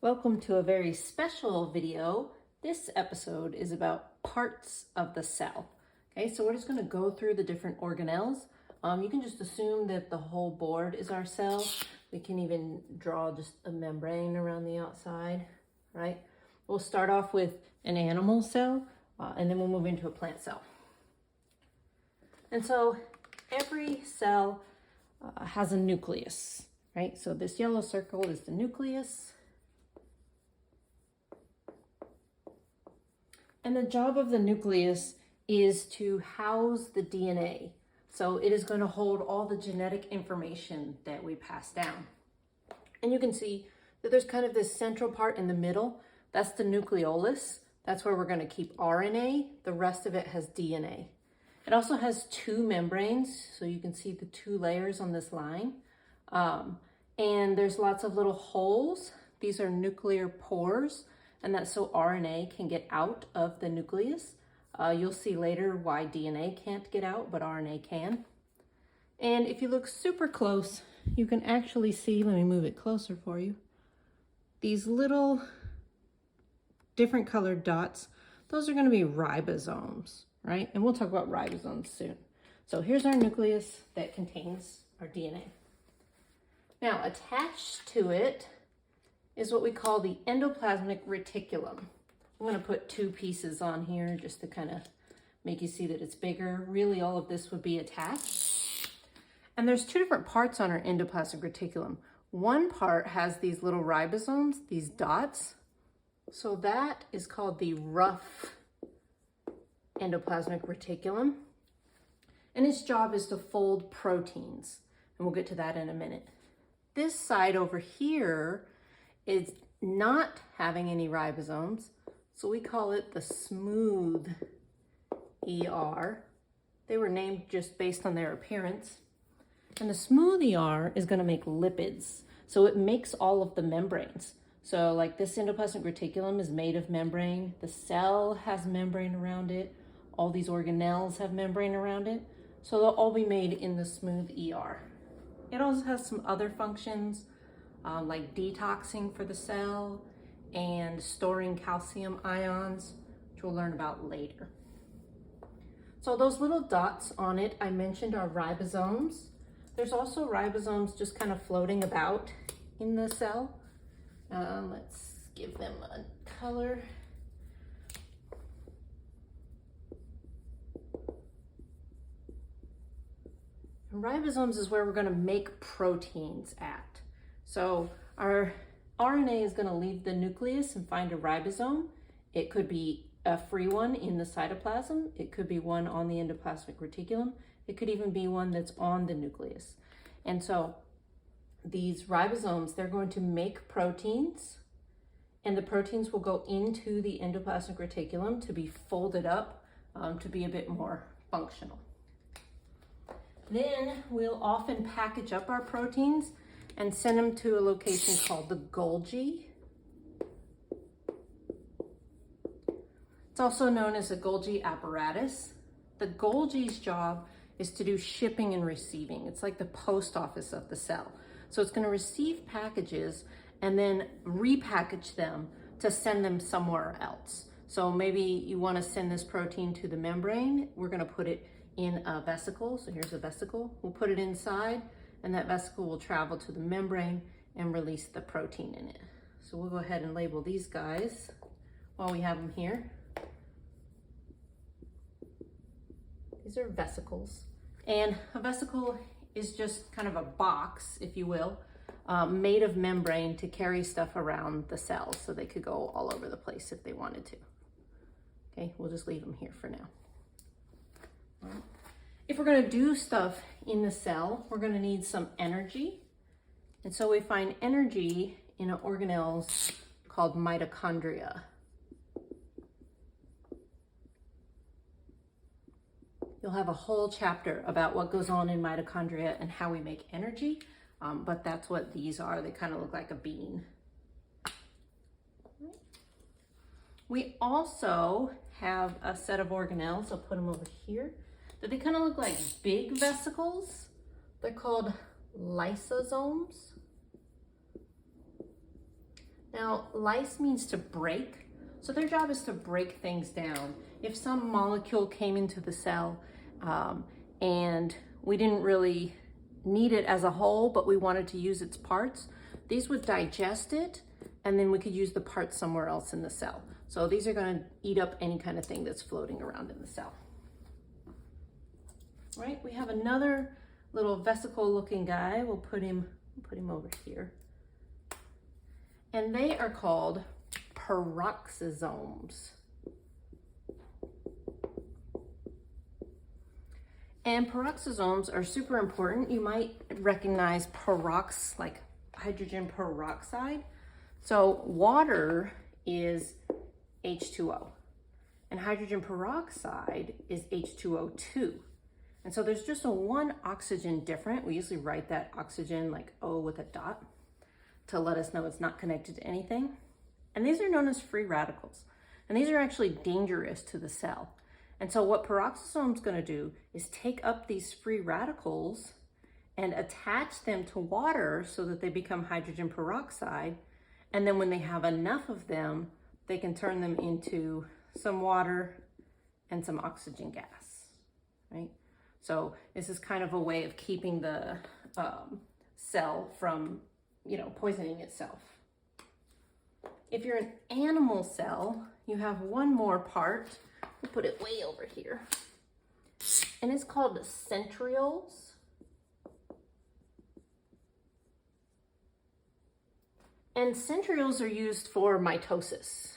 Welcome to a very special video. This episode is about parts of the cell. Okay, so we're just going to go through the different organelles. You can just assume that the whole board is our cell. We can even draw just a membrane around the outside, right? We'll start off with an animal cell, and then we'll move into a plant cell. And so every cell has a nucleus, right? So this yellow circle is the nucleus. And the job of the nucleus is to house the DNA. So it is going to hold all the genetic information that we pass down. And you can see that there's kind of this central part in the middle. That's the nucleolus. That's where we're going to keep RNA. The rest of it has DNA. It also has two membranes. So you can see the two layers on this line. And there's lots of little holes. These are nuclear pores. And that's so RNA can get out of the nucleus. You'll see later why DNA can't get out, but RNA can. And if you look super close, you can actually see, let me move it closer for you, these little different colored dots. Those are going to be ribosomes, right? And we'll talk about ribosomes soon. So here's our nucleus that contains our DNA. Now attached to it is what we call the endoplasmic reticulum. I'm going to put two pieces on here just to kind of make you see that it's bigger. Really, all of this would be attached. And there's two different parts on our endoplasmic reticulum. One part has these little ribosomes, these dots. So that is called the rough endoplasmic reticulum. And its job is to fold proteins. And we'll get to that in a minute. This side over here is not having any ribosomes, so we call it the smooth ER. They were named just based on their appearance. And the smooth ER is going to make lipids, so it makes all of the membranes. So like this endoplasmic reticulum is made of membrane, the cell has membrane around it, all these organelles have membrane around it, so they'll all be made in the smooth ER. It also has some other functions, like detoxing for the cell and storing calcium ions, which we'll learn about later. So those little dots on it I mentioned are ribosomes. There's also ribosomes just kind of floating about in the cell. Let's give them a color. And ribosomes is where we're going to make proteins at. So our RNA is going to leave the nucleus and find a ribosome. It could be a free one in the cytoplasm. It could be one on the endoplasmic reticulum. It could even be one that's on the nucleus. And so these ribosomes, they're going to make proteins, and the proteins will go into the endoplasmic reticulum to be folded up to be a bit more functional. Then we'll often package up our proteins and send them to a location called the Golgi. It's also known as the Golgi apparatus. The Golgi's job is to do shipping and receiving. It's like the post office of the cell. So it's going to receive packages and then repackage them to send them somewhere else. So maybe you want to send this protein to the membrane. We're going to put it in a vesicle. So here's a vesicle. We'll put it inside, and that vesicle will travel to the membrane and release the protein in it. So we'll go ahead and label these guys while we have them here. These are vesicles. And a vesicle is just kind of a box, if you will, made of membrane to carry stuff around the cells so they could go all over the place if they wanted to. Okay, we'll just leave them here for now. All right. If we're going to do stuff in the cell, we're going to need some energy. And so we find energy in organelles called mitochondria. You'll have a whole chapter about what goes on in mitochondria and how we make energy, but that's what these are. They kind of look like a bean. We also have a set of organelles. I'll put them over here. They kind of look like big vesicles. They're called lysosomes. Now, lyse means to break. So their job is to break things down. If some molecule came into the cell and we didn't really need it as a whole, but we wanted to use its parts, these would digest it, and then we could use the parts somewhere else in the cell. So these are going to eat up any kind of thing that's floating around in the cell. All right, we have another little vesicle looking guy. We'll put him over here. And they are called peroxisomes. And peroxisomes are super important. You might recognize perox, like hydrogen peroxide. So water is H2O, and hydrogen peroxide is H2O2. And so there's just a one oxygen different. We usually write that oxygen like O with a dot to let us know it's not connected to anything. And these are known as free radicals. And these are actually dangerous to the cell. And so what peroxisome's going to do is take up these free radicals and attach them to water so that they become hydrogen peroxide. And then when they have enough of them, they can turn them into some water and some oxygen gas, right? So this is kind of a way of keeping the cell from, poisoning itself. If you're an animal cell, you have one more part. We'll put it way over here. And it's called centrioles. And centrioles are used for mitosis.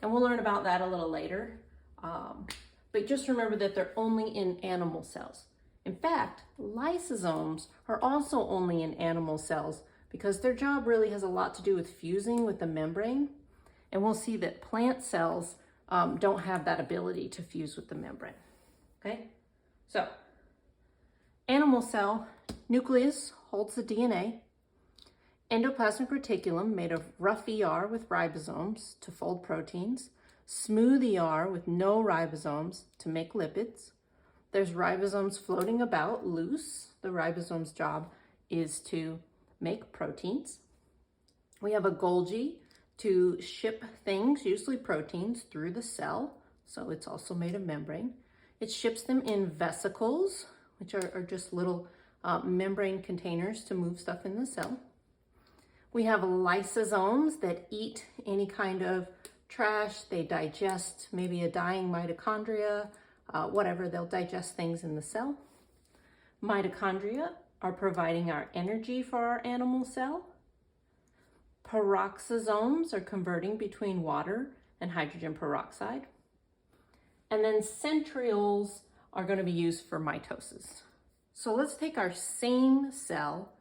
And we'll learn about that a little later. But just remember that they're only in animal cells. In fact, lysosomes are also only in animal cells because their job really has a lot to do with fusing with the membrane. And we'll see that plant cells don't have that ability to fuse with the membrane. Okay? So, animal cell, nucleus holds the DNA. Endoplasmic reticulum made of rough ER with ribosomes to fold proteins. Smooth ER with no ribosomes to make lipids. There's ribosomes floating about loose. The ribosome's job is to make proteins. We have a Golgi to ship things, usually proteins, through the cell. So it's also made of membrane. It ships them in vesicles, which are just little membrane containers to move stuff in the cell. We have lysosomes that eat any kind of trash. They digest maybe a dying mitochondria, whatever, they'll digest things in the cell. Mitochondria are providing our energy for our animal cell. Peroxisomes are converting between water and hydrogen peroxide. And then centrioles are going to be used for mitosis. So let's take our same cell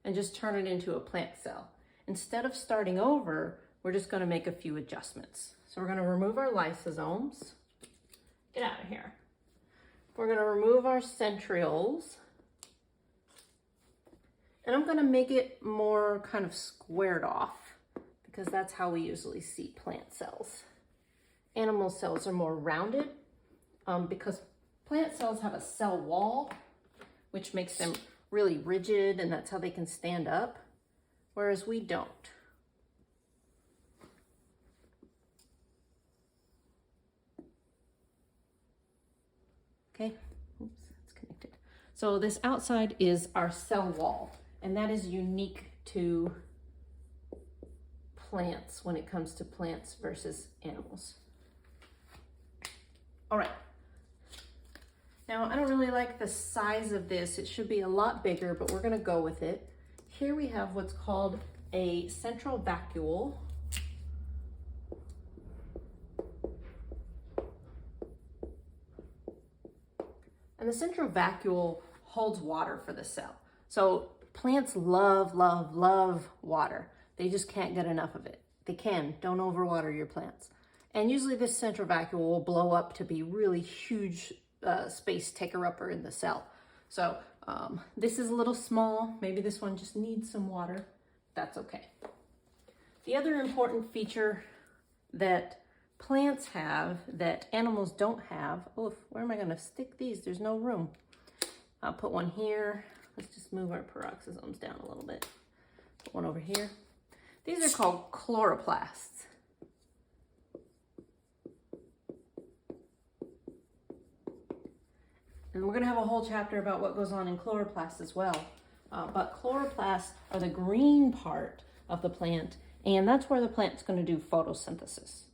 and just turn it into a plant cell. Instead of starting over, we're just going to make a few adjustments. So we're going to remove our lysosomes. Get out of here. We're going to remove our centrioles. And I'm going to make it more kind of squared off because that's how we usually see plant cells. Animal cells are more rounded because plant cells have a cell wall, which makes them really rigid, and that's how they can stand up, whereas we don't. Okay, oops, it's connected. So this outside is our cell wall, and that is unique to plants when it comes to plants versus animals. All right. Now, I don't really like the size of this. It should be a lot bigger, but we're gonna go with it. Here we have what's called a central vacuole. And the central vacuole holds water for the cell. So plants love, love, love water. They just can't get enough of it. They can, don't overwater your plants. And usually this central vacuole will blow up to be really huge space taker-upper in the cell. So this is a little small. Maybe this one just needs some water. That's okay. The other important feature that plants have that animals don't have, oh, where am I gonna stick these? There's no room. I'll put one here. Let's just move our peroxisomes down a little bit. Put one over here. These are called chloroplasts. And we're going to have a whole chapter about what goes on in chloroplasts as well. But chloroplasts are the green part of the plant, and that's where the plant's going to do photosynthesis.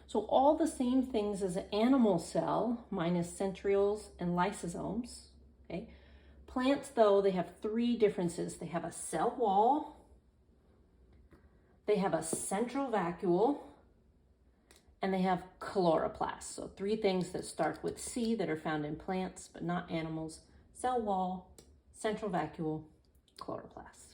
So all the same things as an animal cell, minus centrioles and lysosomes. Okay. Plants, though, they have three differences. They have a cell wall, they have a central vacuole, and they have chloroplasts. So three things that start with C that are found in plants, but not animals: cell wall, central vacuole, chloroplasts.